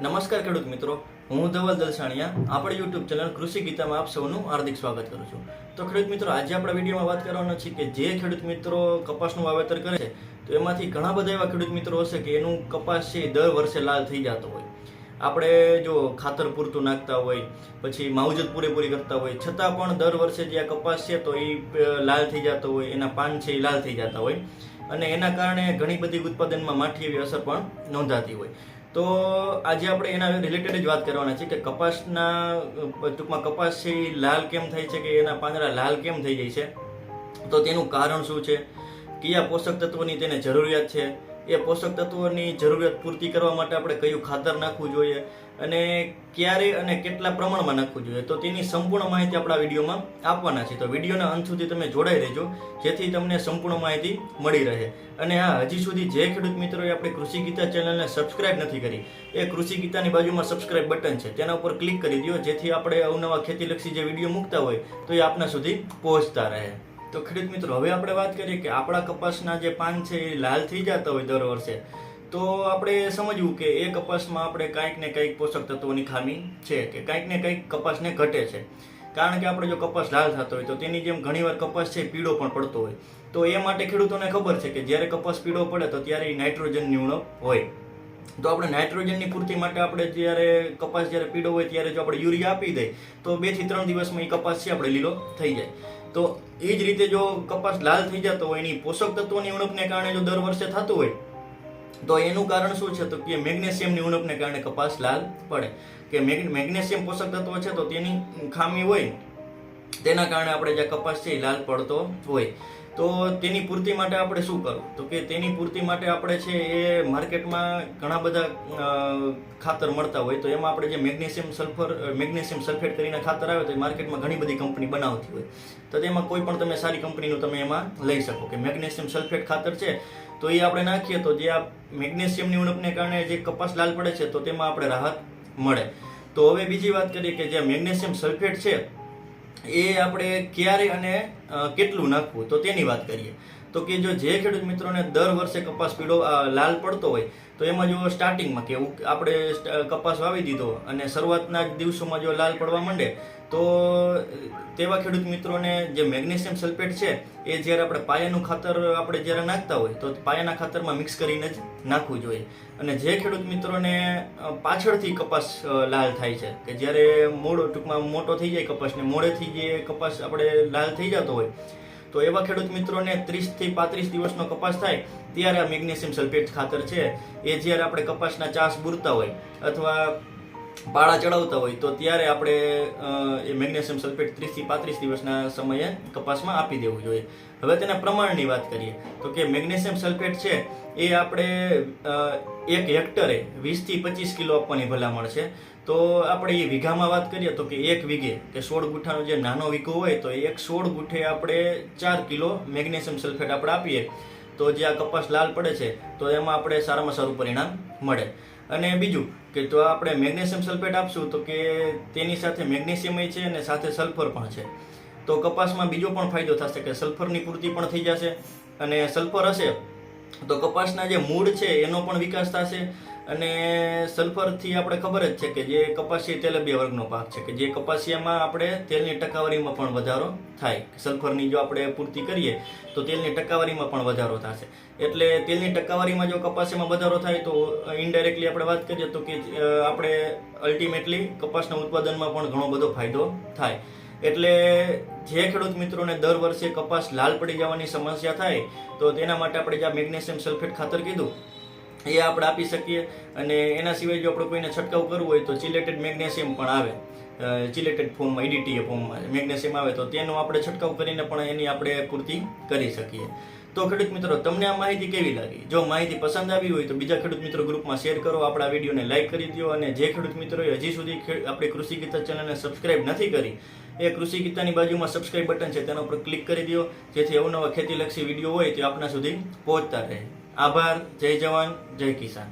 નમસ્કાર ખેડૂત મિત્રો, હું ધવલ દલસાણીયા આપણી યુટ્યુબ ચેનલ કૃષિ ગીતામાં આપ સૌનું હાર્દિક સ્વાગત કરું છું. તો ખેડૂત મિત્રો, આજે આપણા વિડીયોમાં વાત કરવાનો છે કે જે ખેડૂત મિત્રો કપાસનું વાવેતર કરે છે તો એમાંથી ઘણા બધા એવા ખેડૂત મિત્રો હશે કે એનું કપાસ છે દર વર્ષે લાલ થઈ જતો હોય. આપણે જો ખાતર પૂરતું નાખતા હોય, પછી માવજત પૂરેપૂરી કરતા હોય, છતાં પણ દર વર્ષે જે આ કપાસ છે તો એ લાલ થઈ જતો હોય, એના પાન છે એ લાલ થઈ જતા હોય અને એના કારણે ઘણી બધી ઉત્પાદનમાં માઠી એવી અસર પણ નોંધાતી હોય. તો આજે આપણે એના રિલેટેડ જ વાત કરવાના છે કે કપાસના ટૂંકમાં કપાસ છે એ લાલ કેમ થાય છે કે એના પાંદડા લાલ કેમ થઈ જાય છે, તો તેનું કારણ શું છે, કયા પોષક તત્વોની તેને જરૂરિયાત છે, એ પોષક તત્વોની જરૂરિયાત પૂર્તિ કરવા માટે આપણે કયું ખાતર નાખવું જોઈએ અને ક્યારે અને કેટલા પ્રમાણમાં નાખવું જોઈએ, તો તેની સંપૂર્ણ માહિતી આપણા વિડીયોમાં આપવાના છે. તો વિડીયોના અંત સુધી તમે જોડાઈ રહેજો જેથી તમને સંપૂર્ણ માહિતી મળી રહે. અને હા, હજી સુધી જે ખેડૂત મિત્રોએ આપણી કૃષિ ગીતા ચેનલને સબસ્ક્રાઇબ નથી કરી, એ કૃષિ ગીતાની બાજુમાં સબસ્ક્રાઇબ બટન છે, તેના ઉપર ક્લિક કરી દો જેથી આપણે અવનવા ખેતીલક્ષી જે વિડીયો મૂકતા હોય તો એ આપના સુધી પહોંચતા રહે. તો ખેડૂત મિત્રો, હવે આપણે વાત કરીએ કે આપણા કપાસના જે પાન છે એ લાલ થઈ જતા હોય દર વર્ષે, તો આપણે સમજવું કે એ કપાસમાં આપણે કાંઈક ને કંઈક પોષક તત્વોની ખામી છે કે કાંઈક ને કંઈક કપાસને ઘટે છે. કારણ કે આપણે જો કપાસ લાલ થતો હોય તો તેની જેમ ઘણીવાર કપાસ છે પીળો પણ પડતો હોય. તો એ માટે ખેડૂતોને ખબર છે કે જ્યારે કપાસ પીળો પડે તો ત્યારે નાઇટ્રોજનની ઉણપ હોય. તો આપણે નાઇટ્રોજનની પૂર્તિ માટે આપણે જ્યારે કપાસ જ્યારે પીળો હોય ત્યારે જો આપણે યુરિયા આપી દઈએ તો 2 થી 3 દિવસમાં એ કપાસ છે આપણે લીલો થઈ જાય. તો એ જ રીતે જો કપાસ લાલ થઈ જતો હોય એની પોષક તત્વોની ઉણપને કારણે જો દર વર્ષે થતું હોય તો એનું કારણ શું છે, તો કે મેગ્નેશિયમની ઉણપને કારણે કપાસ લાલ પડે. કે મેગ્નેશિયમ પોષક તત્વ છે તો તેની ખામી હોય, તેના કારણે આપણે જે કપાસ છે એ લાલ પડતો હોય. તો તેની પૂર્તિ માટે આપણે શું કરવું, તો કે તેની પૂર્તિ માટે આપણે છે એ માર્કેટમાં ઘણા બધા ખાતર મળતા હોય, તો એમાં આપણે જે મેગ્નેશિયમ સલ્ફેટ કરીને ખાતર આવે તો એ માર્કેટમાં ઘણી બધી કંપની બનાવતી હોય. તો તેમાં કોઈ પણ તમે સારી કંપનીનું તમે એમાં લઈ શકો. કે મેગ્નેશિયમ સલ્ફેટ ખાતર છે તો એ આપણે નાખીએ તો જે આ મેગ્નેશિયમની ઉણપને કારણે જે કપાસ લાલ પડે છે તો તેમાં આપણે રાહત મળે. તો હવે બીજી વાત કરીએ કે જે મેગ્નેશિયમ સલ્ફેટ છે એ આપણે ક્યારે અને કેટલું નાખવું, તો તેની વાત કરીએ. તો કે જો જે ખેડૂત મિત્રોને દર વર્ષે કપાસ પીળો લાલ પડતો હોય તો એમાં જો સ્ટાર્ટિંગમાં કે આપણે કપાસ વાવી દીધો અને શરૂઆતના જ દિવસોમાં જો લાલ પડવા માંડે તો તેવા ખેડૂત મિત્રોને જે મેગ્નેશિયમ સલ્ફેટ છે એ જ્યારે આપણે પાયાનું ખાતર આપણે જ્યારે નાખતા હોય તો પાયાના ખાતરમાં મિક્સ કરીને જ નાખવું જોઈએ. અને જે ખેડૂત મિત્રોને પાછળથી કપાસ લાલ થાય છે કે જ્યારે ટૂંકમાં મોટો થઈ જાય કપાસને મોડેથી જે કપાસ આપણે લાલ થઈ જતો હોય તો એવા ખેડૂત મિત્રોને 30 થી 35 દિવસનો કપાસ થાય ત્યારે આ મેગ્નેશિયમ સલ્ફેટ ખાતર છે એ જ્યારે આપણે કપાસના ચાસ બુરતા હોય અથવા પાળા ચડાવતા હોય તો ત્યારે આપણે એ મેગ્નેશિયમ સલ્ફેટ 30 થી 35 દિવસના સમયે કપાસમાં આપી દેવું જોઈએ. હવે તેના પ્રમાણની વાત કરીએ તો કે મેગ્નેશિયમ સલ્ફેટ છે એ આપણે 1 હેક્ટરે 20 થી 25 કિલો આપવાની ભલામણ છે. તો આપણે એ વીઘામાં વાત કરીએ તો કે 1 વીઘે કે 16 ગુઠાનો જે નાનો વીઘો હોય તો 16 ગુઠે આપણે 4 કિલો મેગ્નેશિયમ સલ્ફેટ આપણે આપીએ તો જે આ કપાસ લાલ પડે છે તો એમાં આપણે સારામાં સારું પરિણામ મળે. અને બીજું કે તો આપણે મેગ્નેશિયમ સલ્ફેટ આપશું તો કે તેની સાથે મેગ્નેશિયમ છે અને સાથે સલ્ફર પણ છે. તો કપાસમાં બીજો પણ ફાયદો થશે કે સલ્ફરની પૂર્તિ પણ થઈ જશે અને સલ્ફર હશે તો કપાસના જે મૂળ છે એનો પણ વિકાસ થશે. અને સલ્ફરથી આપણે ખબર જ છે કે જે કપાસી તેલબિયા વર્ગનો પાક છે કે જે કપાસિયામાં આપણે તેલની ટકાવારીમાં પણ વધારો થાય. સલ્ફરની જો આપણે પૂર્તિ કરીએ તો તેલની ટકાવારીમાં પણ વધારો થશે. એટલે તેલની ટકાવારીમાં જો કપાસિયામાં વધારો થાય તો ઇનડાયરેક્ટલી આપણે વાત કરીએ તો કે આપણે અલ્ટિમેટલી કપાસના ઉત્પાદનમાં પણ ઘણો બધો ફાયદો થાય. એટલે જે ખેડૂત મિત્રોને દર વર્ષે કપાસ લાલ પડી જવાની સમસ્યા થાય તો તેના માટે આપણે જે મેગ્નેશિયમ સલ્ફેટ ખાતર કીધું એ આપણે આપી શકીએ. અને એના સિવાય જો આપણે કોઈને છંટકાવ કરવો હોય તો ચિલેટેડ મેગ્નેશિયમ પણ આવે, ચિલેટેડ ફોર્મમાં EDTA ફોર્મમાં મેગ્નેશિયમ આવે તો તેનો આપણે છંટકાવ કરીને પણ એની આપણે પૂર્તિ કરી શકીએ. તો ખેડૂત મિત્રો, તમને આ માહિતી કેવી લાગી? જો માહિતી પસંદ આવી હોય તો બીજા ખેડૂત મિત્રો ગ્રુપમાં શેર કરો, આપણા વિડીયોને લાઇક કરી દો. અને જે ખેડૂત મિત્રોએ હજી સુધી આપણી કૃષિ ગીતા ચેનલને સબસ્ક્રાઇબ નથી કરી એ કૃષિ ગીતાની બાજુમાં સબસ્ક્રાઇબ બટન છે તેના ઉપર ક્લિક કરી દો જેથી અવનવા ખેતીલક્ષી વિડીયો હોય તે આપના સુધી પહોંચતા રહે. આભાર. જય જવાન, જય કિસાન.